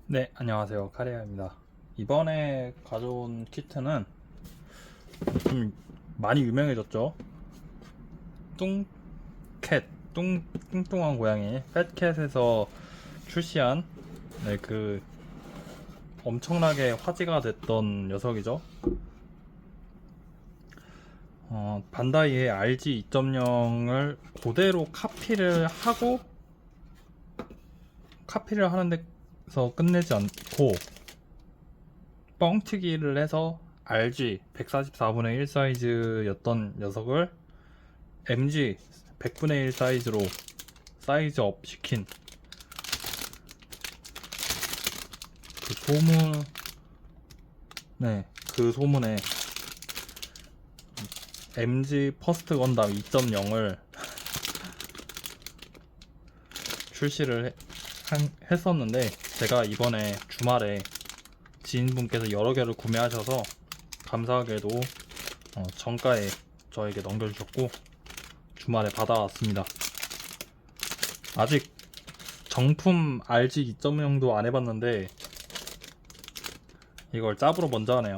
네, 안녕하세요. 카리아입니다. 이번에 가져온 키트는 좀 많이 유명해졌죠. 뚱캣, 뚱뚱한 고양이, 팻캣에서 출시한 그 엄청나게 화제가 됐던 녀석이죠. 반다이의 RG 2.0을 그대로 카피를 하는 데서 끝내지 않고 뻥튀기를 해서 RG 144분의 1 사이즈였던 녀석을 MG 100분의 1 사이즈로 사이즈업 시킨 그 소문, 네, 그 소문에 MG 퍼스트 건담 2.0을 출시를 했었는데, 제가 이번에 주말에 지인분께서 여러 개를 구매하셔서 감사하게도 정가에 저에게 넘겨주셨고 주말에 받아왔습니다. 아직 정품 RG 2.0도 안 해봤는데 이걸 짭으로 먼저 하네요.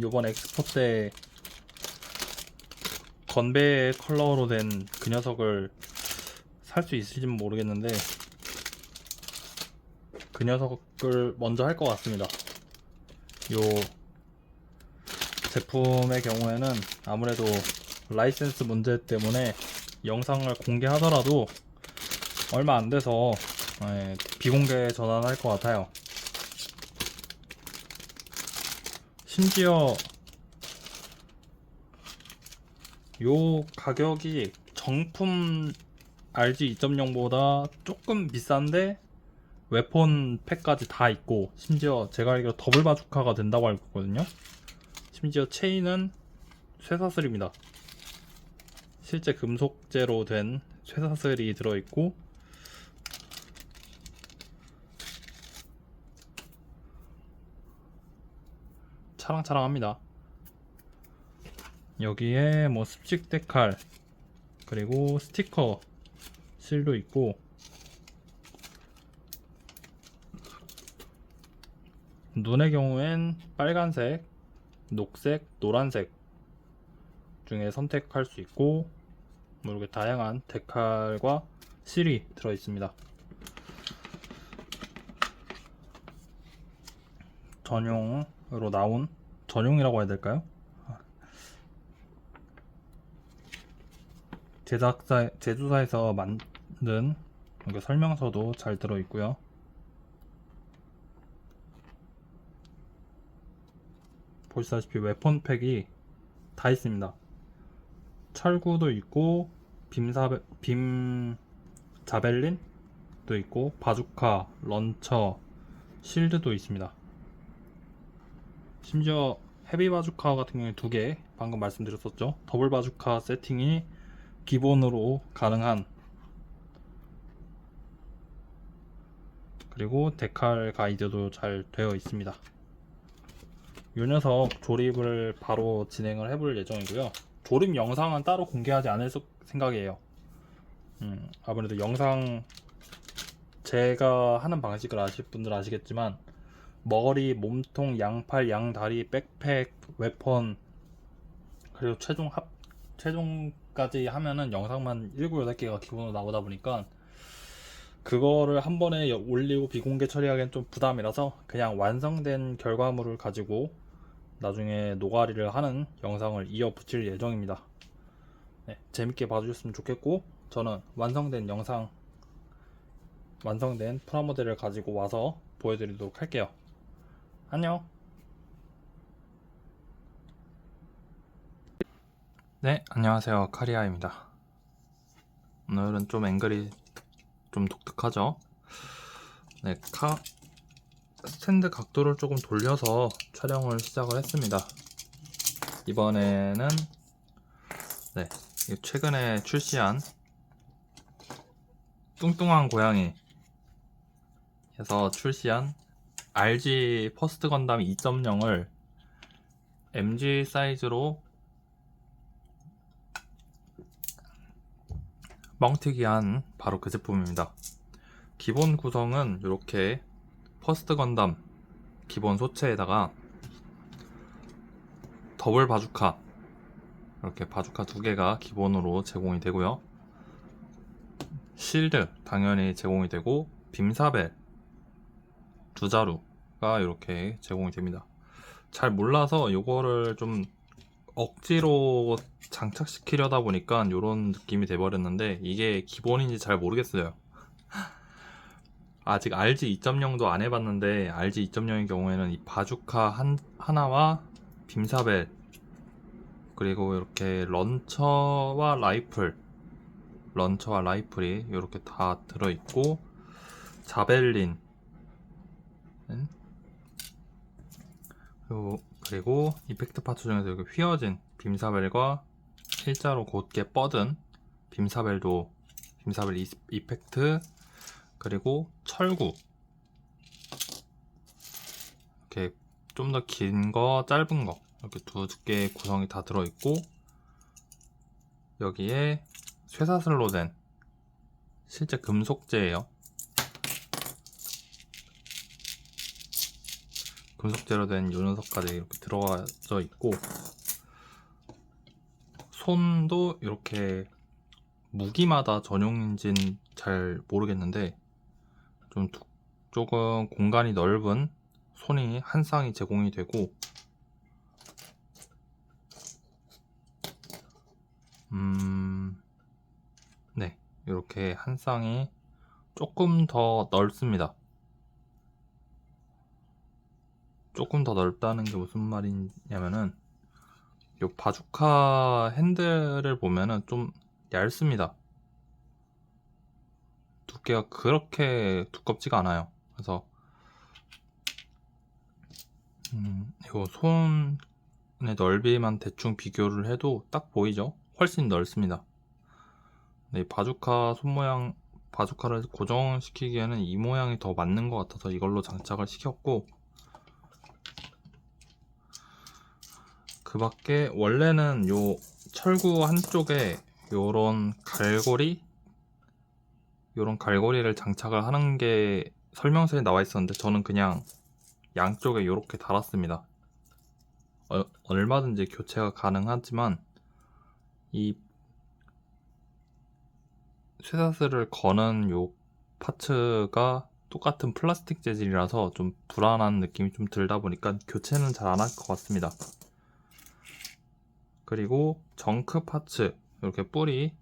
요번 엑스포 때 건배 컬러로 된 그 녀석을 살 수 있을지는 모르겠는데 그 녀석을 먼저 할 것 같습니다. 요 제품의 경우에는 아무래도 라이센스 문제 때문에 영상을 공개하더라도 얼마 안 돼서 비공개 전환할 것 같아요. 심지어 요 가격이 정품 RG 2.0보다 조금 비싼데 웨폰 팩까지 다 있고, 심지어 제가 알기로 더블 바주카가 된다고 알고 있거든요. 심지어 체인은 쇠사슬입니다. 실제 금속재로 된 쇠사슬이 들어있고, 차랑차랑합니다. 여기에 뭐 습식 데칼 그리고 스티커 실도 있고, 눈의 경우엔 빨간색, 녹색, 노란색 중에 선택할 수 있고, 뭐 이렇게 다양한 데칼과 실이 들어있습니다. 전용으로 나온, 전용이라고 해야 될까요? 제조사에서 만든 설명서도 잘 들어있고요. 보시다시피 웨폰팩이 다 있습니다. 철구도 있고 빔 자벨린도 있고 바주카, 런처, 실드도 있습니다. 심지어 헤비 바주카 같은 경우에 두 개, 방금 말씀드렸었죠. 더블 바주카 세팅이 기본으로 가능한, 그리고 데칼 가이드도 잘 되어 있습니다. 이 녀석 조립을 바로 진행을 해볼 예정이고요. 조립 영상은 따로 공개하지 않을 생각이에요. 아무래도 영상, 제가 하는 방식을 아실 분들 아시겠지만 머리, 몸통, 양팔, 양다리, 백팩, 웨폰, 그리고 최종까지 하면은 영상만 7, 8개가 기본으로 나오다 보니까 그거를 한 번에 올리고 비공개 처리하기엔 좀 부담이라서 그냥 완성된 결과물을 가지고 나중에 노가리를 하는 영상을 이어 붙일 예정입니다. 네, 재밌게 봐주셨으면 좋겠고, 저는 완성된 프라모델을 가지고 와서 보여드리도록 할게요. 안녕. 네, 안녕하세요. 카리아입니다. 오늘은 좀 앵글이 좀 독특하죠? 네, 스탠드 각도를 조금 돌려서 촬영을 시작을 했습니다. 이번에는 최근에 출시한 뚱뚱한 고양이 에서 출시한 RG 퍼스트 건담 2.0을 MG 사이즈로 뻥튀기한 바로 그 제품입니다. 기본 구성은 이렇게 퍼스트 건담 기본 소체에다가 더블 바주카, 이렇게 바주카 두 개가 기본으로 제공이 되고요. 실드 당연히 제공이 되고, 빔사벨 두 자루가 이렇게 제공이 됩니다. 잘 몰라서 이거를 좀 억지로 장착시키려다 보니까 이런 느낌이 돼버렸는데, 이게 기본인지 잘 모르겠어요. 아직 RG 2.0도 안 해봤는데, RG 2.0의 경우에는 이 바주카 하나와 빔사벨, 그리고 이렇게 런처와 라이플이 이렇게 다 들어있고, 자벨린, 그리고 이펙트 파츠 중에서 이렇게 휘어진 빔사벨과 일자로 곧게 뻗은 빔사벨 이펙트, 그리고 철구, 이렇게 좀 더 긴 거, 짧은 거, 이렇게 두 개의 구성이 다 들어있고, 여기에 쇠사슬로 된 실제 금속재예요. 금속재로 된 요 녀석까지 이렇게 들어가져 있고, 손도 이렇게 무기마다 전용인지는 잘 모르겠는데 조금 공간이 넓은 손이 한 쌍이 제공이 되고, 네, 이렇게 한 쌍이 조금 더 넓습니다. 조금 더 넓다는 게 무슨 말이냐면은, 요 바주카 핸들을 보면은 좀 얇습니다. 두께가 그렇게 두껍지가 않아요. 그래서 요 손의 넓이만 대충 비교를 해도 딱 보이죠? 훨씬 넓습니다. 네, 바주카를 고정시키기에는 이 모양이 더 맞는 것 같아서 이걸로 장착을 시켰고, 그 밖에 원래는 요 철구 한쪽에 요런 갈고리를 장착을 하는 게 설명서에 나와 있었는데, 저는 그냥 양쪽에 이렇게 달았습니다. 얼마든지 교체가 가능하지만 이 쇠사슬을 거는 요 파츠가 똑같은 플라스틱 재질이라서 좀 불안한 느낌이 좀 들다 보니까 교체는 잘 안 할 것 같습니다. 그리고 정크 파츠, 이렇게 뿌리,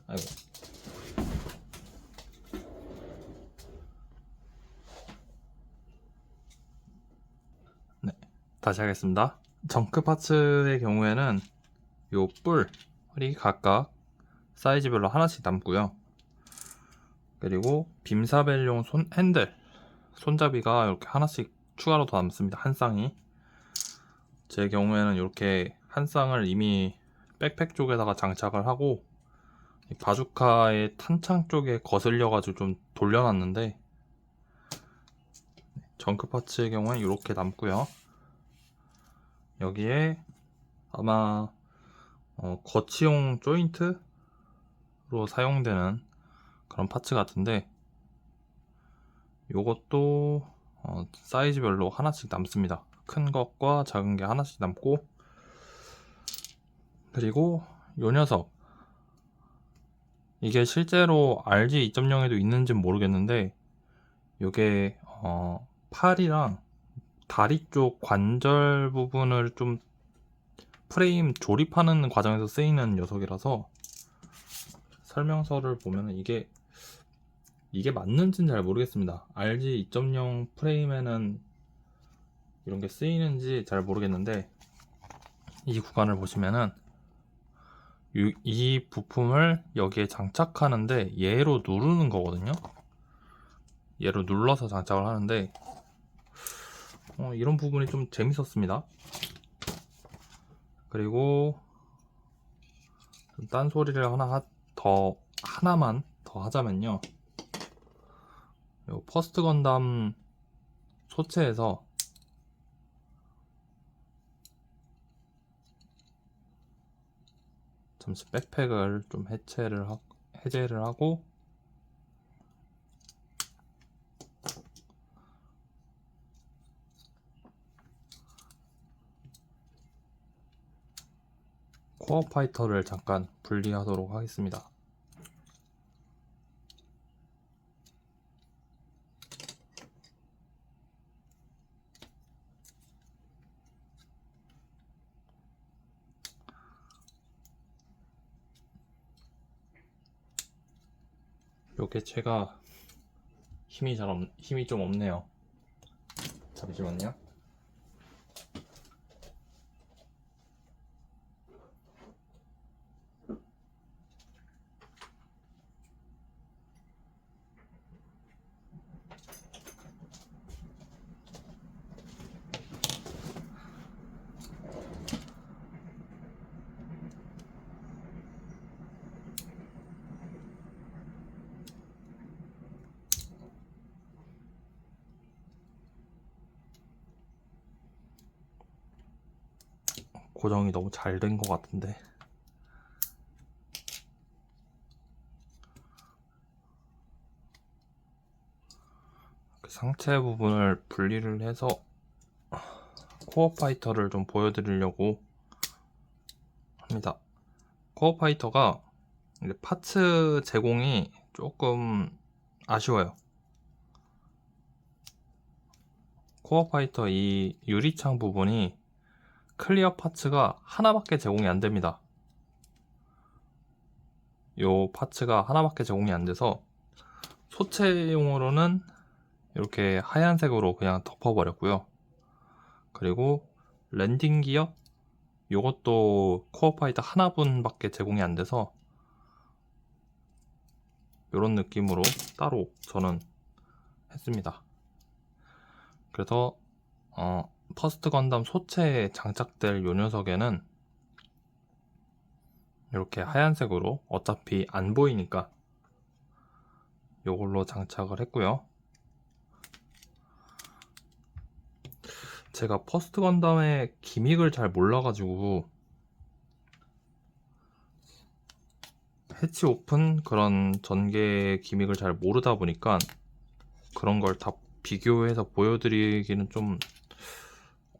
아이고, 네, 다시 하겠습니다. 정크 파츠의 경우에는 요 뿔이 각각 사이즈별로 하나씩 남고요. 그리고 빔사벨용 손잡이가 이렇게 하나씩 추가로 더 남습니다. 한 쌍이. 제 경우에는 이렇게 한 쌍을 이미 백팩 쪽에다가 장착을 하고, 바주카의 탄창 쪽에 거슬려 가지고 좀 돌려놨는데, 정크 파츠의 경우는 이렇게 남고요. 여기에 아마 거치용 조인트로 사용되는 그런 파츠 같은데, 요것도 사이즈별로 하나씩 남습니다. 큰 것과 작은 게 하나씩 남고, 그리고 요 녀석, 이게 실제로 RG 2.0에도 있는지는 모르겠는데, 요게 팔이랑 다리 쪽 관절 부분을 좀 프레임 조립하는 과정에서 쓰이는 녀석이라서, 설명서를 보면 이게 맞는지는 잘 모르겠습니다. RG 2.0 프레임에는 이런 게 쓰이는지 잘 모르겠는데, 이 구간을 보시면은 이 부품을 여기에 장착하는데 얘로 누르는 거거든요. 얘로 눌러서 장착을 하는데, 이런 부분이 좀 재밌었습니다. 그리고 딴소리를 하나만 더 하자면요, 요 퍼스트 건담 소체에서 잠시 백팩을 좀 해제를 하고, 코어 파이터를 잠깐 분리하도록 하겠습니다. 요 개체가 힘이 좀 없네요. 잠시만요. 고정이 너무 잘 된 것 같은데. 상체 부분을 분리를 해서 코어 파이터를 좀 보여드리려고 합니다. 코어 파이터가 파츠 제공이 조금 아쉬워요. 코어 파이터 이 유리창 부분이 클리어 파츠가 하나밖에 제공이 안 됩니다. 요 파츠가 하나밖에 제공이 안 돼서 소체용으로는 이렇게 하얀색으로 그냥 덮어버렸고요. 그리고 랜딩 기어 요것도 코어 파이터 하나분밖에 제공이 안 돼서 이런 느낌으로 따로 저는 했습니다. 그래서 퍼스트 건담 소체에 장착될 요 녀석에는 이렇게 하얀색으로 어차피 안 보이니까 요걸로 장착을 했고요. 제가 퍼스트 건담의 기믹을 잘 몰라가지고 해치 오픈 그런 전개 기믹을 잘 모르다 보니까 그런 걸 다 비교해서 보여드리기는 좀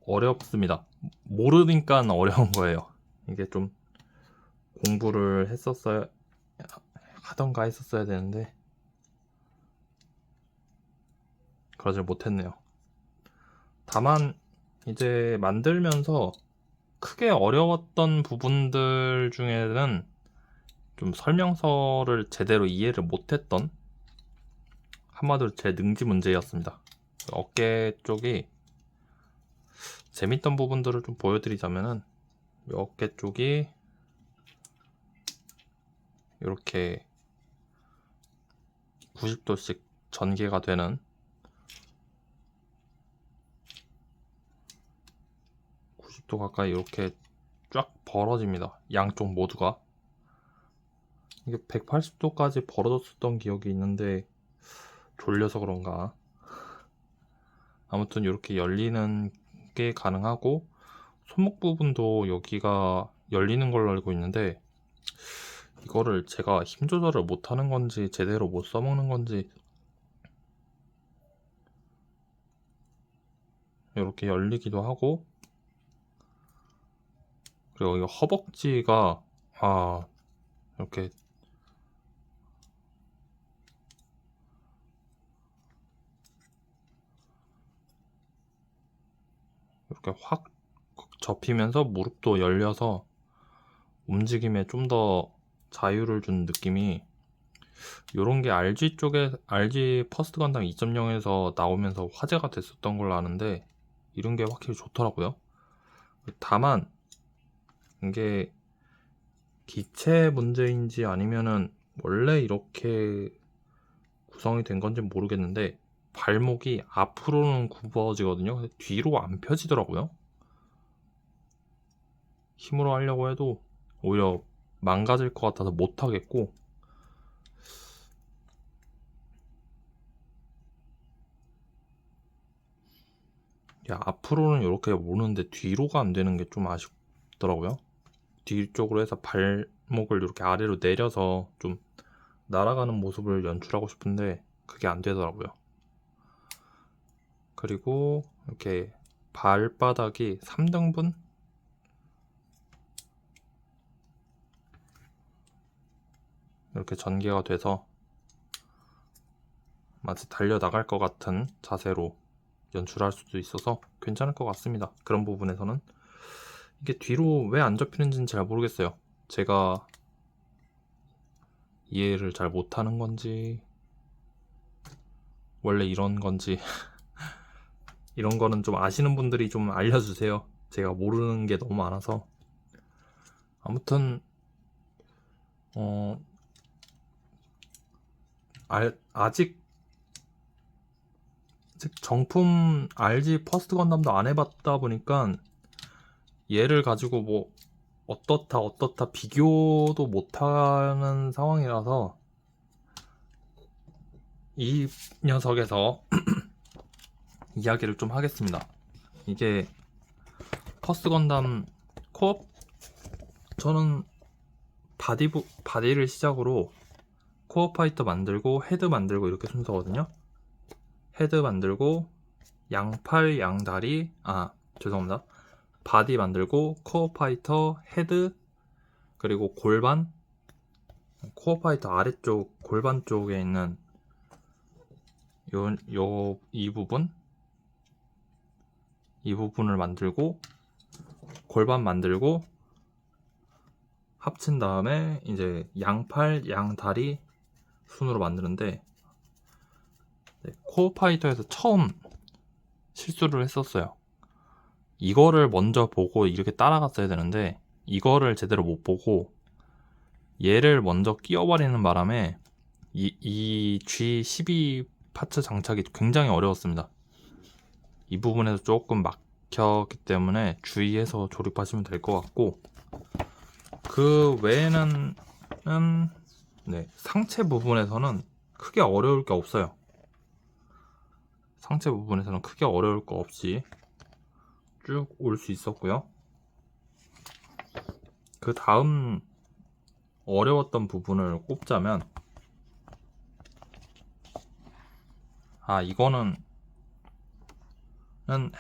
어렵습니다. 모르니까 어려운 거예요. 이게 좀 공부를 하던가 했었어야 되는데 그러질 못했네요. 다만 이제 만들면서 크게 어려웠던 부분들 중에는 좀 설명서를 제대로 이해를 못했던, 한마디로 제 능지 문제였습니다. 어깨 쪽이 재밌던 부분들을 좀 보여드리자면은 어깨 쪽이 이렇게 90도씩 전개가 되는, 90도 가까이 이렇게 쫙 벌어집니다. 양쪽 모두가. 이게 180도까지 벌어졌었던 기억이 있는데 졸려서 그런가. 아무튼 이렇게 열리는 게 가능하고, 손목 부분도 여기가 열리는 걸로 알고 있는데 이거를 제가 힘 조절을 못하는 건지 제대로 못 써먹는 건지 이렇게 열리기도 하고, 그리고 이 허벅지가 이렇게 확 접히면서 무릎도 열려서 움직임에 좀 더 자유를 준 느낌이, 이런 게 RG 퍼스트 건담 2.0에서 나오면서 화제가 됐었던 걸로 아는데 이런 게 확실히 좋더라고요. 다만 이게 기체 문제인지 아니면은 원래 이렇게 구성이 된 건지 모르겠는데 발목이 앞으로는 굽어지거든요. 근데 뒤로 안 펴지더라고요. 힘으로 하려고 해도 오히려 망가질 것 같아서 못 하겠고, 앞으로는 이렇게 오는데 뒤로가 안 되는 게 좀 아쉽더라고요. 뒤쪽으로 해서 발목을 이렇게 아래로 내려서 좀 날아가는 모습을 연출하고 싶은데 그게 안 되더라고요. 그리고 이렇게 발바닥이 3등분? 이렇게 전개가 돼서 마치 달려나갈 것 같은 자세로 연출할 수도 있어서 괜찮을 것 같습니다. 그런 부분에서는. 이게 뒤로 왜 안 접히는지는 잘 모르겠어요. 제가 이해를 잘 못하는 건지 원래 이런 건지 이런 거는 좀 아시는 분들이 좀 알려주세요. 제가 모르는 게 너무 많아서. 아무튼 아직 정품 RG 퍼스트 건담도 안 해봤다 보니까 얘를 가지고 뭐 어떻다 비교도 못하는 상황이라서 이 녀석에서 이야기를 좀 하겠습니다. 이게 퍼스트 건담 코업, 저는 바디를 시작으로 코어 파이터 만들고 헤드 만들고 이렇게 순서거든요. 헤드 만들고 양팔 양다리, 죄송합니다. 바디 만들고 코어 파이터 헤드, 그리고 골반, 코어 파이터 아래쪽 골반 쪽에 있는 이 부분을 만들고 골반 만들고 합친 다음에 이제 양팔 양다리 순으로 만드는데, 코어 파이터에서 처음 실수를 했었어요. 이거를 먼저 보고 이렇게 따라갔어야 되는데 이거를 제대로 못 보고 얘를 먼저 끼워버리는 바람에 이 G12 파츠 장착이 굉장히 어려웠습니다. 이 부분에서 조금 막혔기 때문에 주의해서 조립하시면 될 것 같고, 그 외에는 상체 부분에서는 크게 어려울 게 없어요. 상체 부분에서는 크게 어려울 거 없이 쭉 올 수 있었고요. 그 다음 어려웠던 부분을 꼽자면, 이거는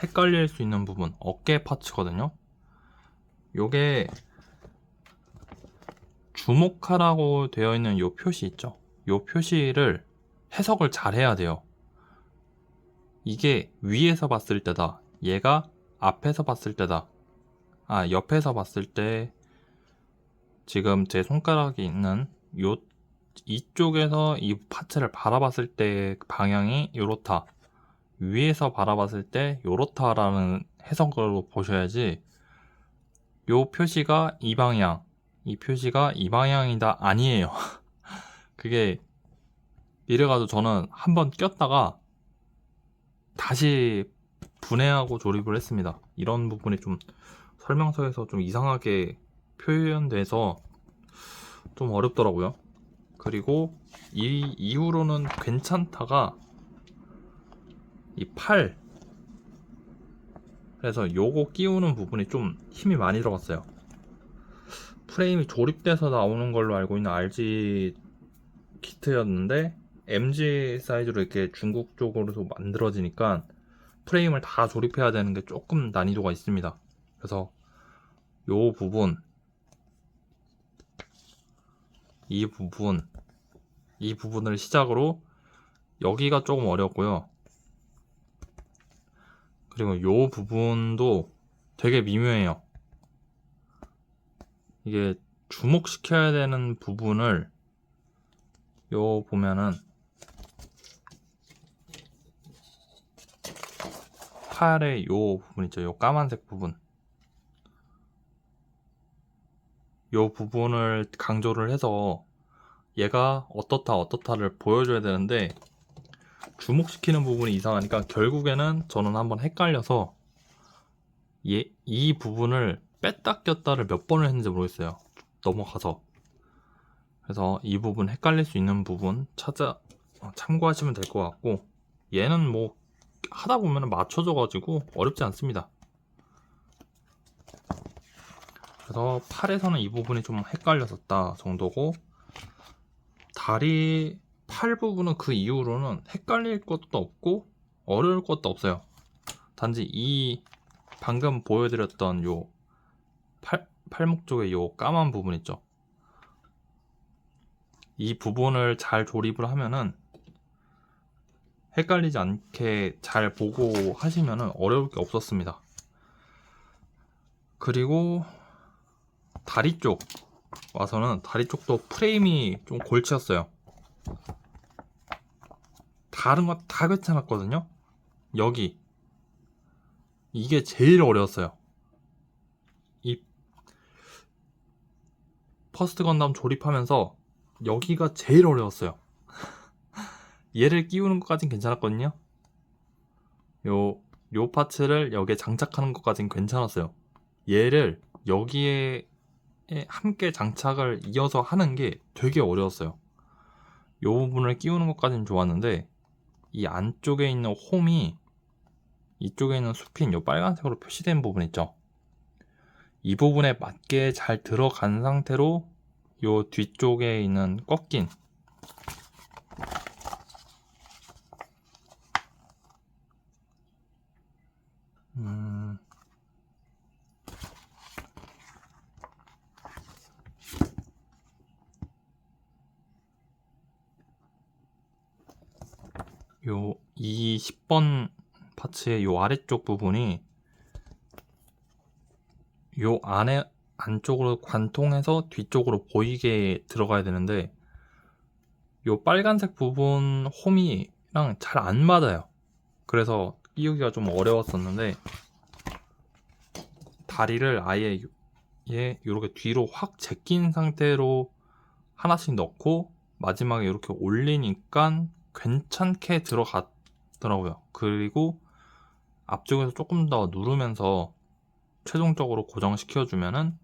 헷갈릴 수 있는 부분, 어깨 파츠거든요. 요게 주목하라고 되어 있는 요 표시 있죠. 요 표시를 해석을 잘 해야 돼요. 이게 위에서 봤을 때다, 얘가 앞에서 봤을 때다, 옆에서 봤을 때 지금 제 손가락이 있는 이쪽에서 이 파츠를 바라봤을 때 방향이 요렇다, 위에서 바라봤을 때 요렇다라는 해석으로 보셔야지, 요 표시가 이 방향, 이 표시가 이 방향이다, 아니에요. 그게 이래가지고 저는 한번 꼈다가 다시 분해하고 조립을 했습니다. 이런 부분이 좀 설명서에서 좀 이상하게 표현돼서 좀 어렵더라고요. 그리고 이 이후로는 괜찮다가 이 팔, 그래서 요거 끼우는 부분이 좀 힘이 많이 들어갔어요. 프레임이 조립돼서 나오는 걸로 알고 있는 RG 키트였는데 MG 사이즈로 이렇게 중국 쪽으로도 만들어지니까 프레임을 다 조립해야 되는 게 조금 난이도가 있습니다. 그래서 요 부분, 이 부분을 시작으로 여기가 조금 어렵고요. 그리고 요 부분도 되게 미묘해요. 이게 주목시켜야 되는 부분을 요 보면은 팔의 요 부분 있죠. 요 까만색 부분, 요 부분을 강조를 해서 얘가 어떻다를 보여줘야 되는데 주목시키는 부분이 이상하니까 결국에는 저는 한번 헷갈려서 이 부분을 뺐다 꼈다를 몇 번을 했는지 모르겠어요. 넘어가서. 그래서 이 부분 헷갈릴 수 있는 부분 참고하시면 될 것 같고, 얘는 뭐 하다 보면 맞춰져가지고 어렵지 않습니다. 그래서 팔에서는 이 부분이 좀 헷갈렸었다 정도고, 다리 팔 부분은 그 이후로는 헷갈릴 것도 없고 어려울 것도 없어요. 단지 이 방금 보여드렸던 요 팔목 쪽에 요 까만 부분 있죠. 이 부분을 잘 조립을 하면은 헷갈리지 않게 잘 보고 하시면은 어려울 게 없었습니다. 그리고 다리 쪽 와서는 다리 쪽도 프레임이 좀 골치였어요. 다른 거 다 괜찮았거든요. 여기 이게 제일 어려웠어요. 이 퍼스트 건담 조립하면서 여기가 제일 어려웠어요. 얘를 끼우는 것까진 괜찮았거든요. 요 파츠를 여기에 장착하는 것까진 괜찮았어요. 얘를 여기에 함께 장착을 이어서 하는 게 되게 어려웠어요. 요 부분을 끼우는 것까진 좋았는데 이 안쪽에 있는 홈이 이쪽에 있는 수핀 요 빨간색으로 표시된 부분 있죠. 이 부분에 맞게 잘 들어간 상태로 요 뒤쪽에 있는 꺾인 이 10번 파츠의 요 아래쪽 부분이 요 안쪽으로 관통해서 뒤쪽으로 보이게 들어가야 되는데 요 빨간색 부분 홈이랑 잘 안 맞아요. 그래서 끼우기가 좀 어려웠었는데 다리를 아예 이렇게 뒤로 확 제낀 상태로 하나씩 넣고 마지막에 이렇게 올리니까 괜찮게 들어가더라고요. 그리고 앞쪽에서 조금 더 누르면서 최종적으로 고정시켜주면은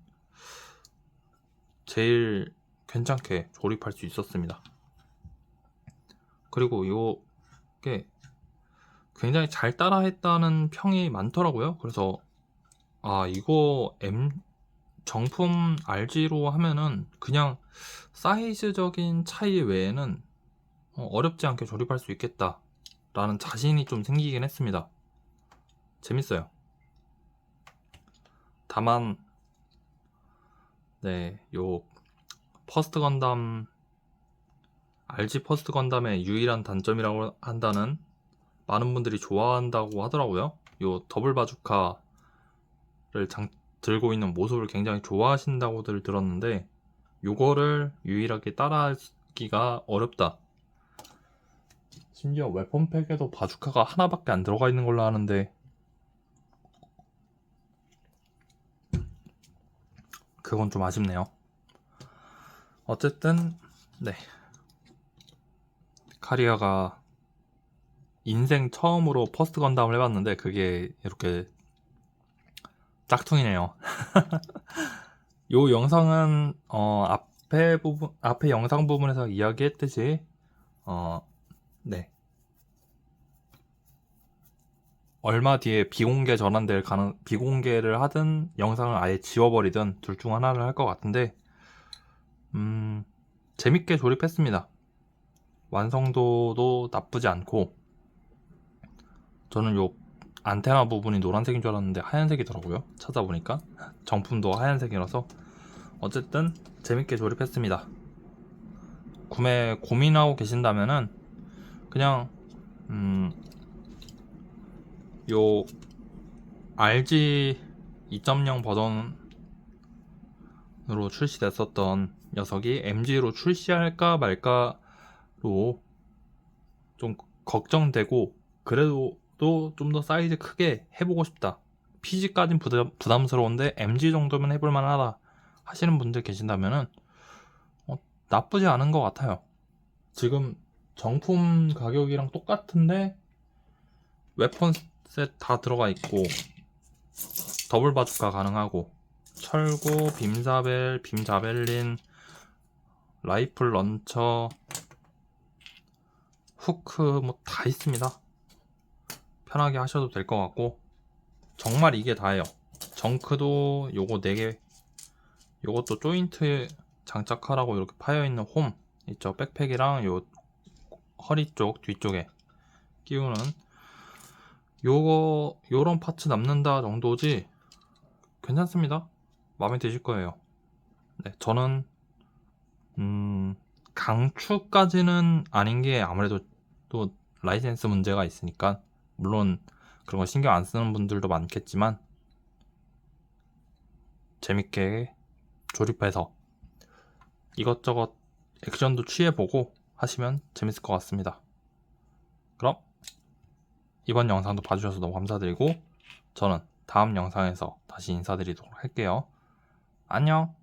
제일 괜찮게 조립할 수 있었습니다. 그리고 이게 굉장히 잘 따라했다는 평이 많더라고요. 그래서 이거 정품 RG로 하면은 그냥 사이즈적인 차이 외에는 어렵지 않게 조립할 수 있겠다 라는 자신이 좀 생기긴 했습니다. 재밌어요. 다만 요 퍼스트 건담 RG 퍼스트 건담의 유일한 단점이라고 한다는 많은 분들이 좋아한다고 하더라고요. 요 더블 바주카를 들고 있는 모습을 굉장히 좋아하신다고들 들었는데 요거를 유일하게 따라하기가 어렵다. 심지어 웨폰팩에도 바주카가 하나밖에 안 들어가 있는 걸로 아는데 그건 좀 아쉽네요. 어쨌든 카리아가 인생 처음으로 퍼스트 건담을 해봤는데 그게 이렇게 짝퉁이네요. 요 영상은 앞에 영상 부분에서 이야기했듯이 얼마 뒤에 비공개를 하든 영상을 아예 지워버리든 둘 중 하나를 할 것 같은데 재밌게 조립했습니다. 완성도도 나쁘지 않고 저는 요 안테나 부분이 노란색인 줄 알았는데 하얀색이더라고요. 찾아보니까 정품도 하얀색이라서 어쨌든 재밌게 조립했습니다. 구매 고민하고 계신다면은 그냥 요 RG 2.0 버전으로 출시됐었던 녀석이 MG로 출시할까 말까로 좀 걱정되고 그래도 좀 더 사이즈 크게 해보고 싶다. PG까진 부담스러운데 MG 정도면 해볼 만하다 하시는 분들 계신다면은 나쁘지 않은 것 같아요. 지금 정품 가격이랑 똑같은데 웨폰 셋 다 들어가 있고 더블 바주카 가능하고 철구, 빔사벨, 빔자벨린, 라이플 런처, 후크 뭐 다 있습니다. 편하게 하셔도 될 것 같고 정말 이게 다예요. 정크도 요거 4개 요것도 조인트 장착하라고 이렇게 파여있는 홈 있죠. 백팩이랑 요 허리 쪽 뒤쪽에 끼우는 요런 파츠 남는다 정도지 괜찮습니다. 마음에 드실 거예요. 저는 강추까지는 아닌 게 아무래도 또 라이센스 문제가 있으니까 물론 그런 거 신경 안 쓰는 분들도 많겠지만 재밌게 조립해서 이것저것 액션도 취해보고 하시면 재밌을 것 같습니다. 그럼 이번 영상도 봐주셔서 너무 감사드리고 저는 다음 영상에서 다시 인사드리도록 할게요. 안녕.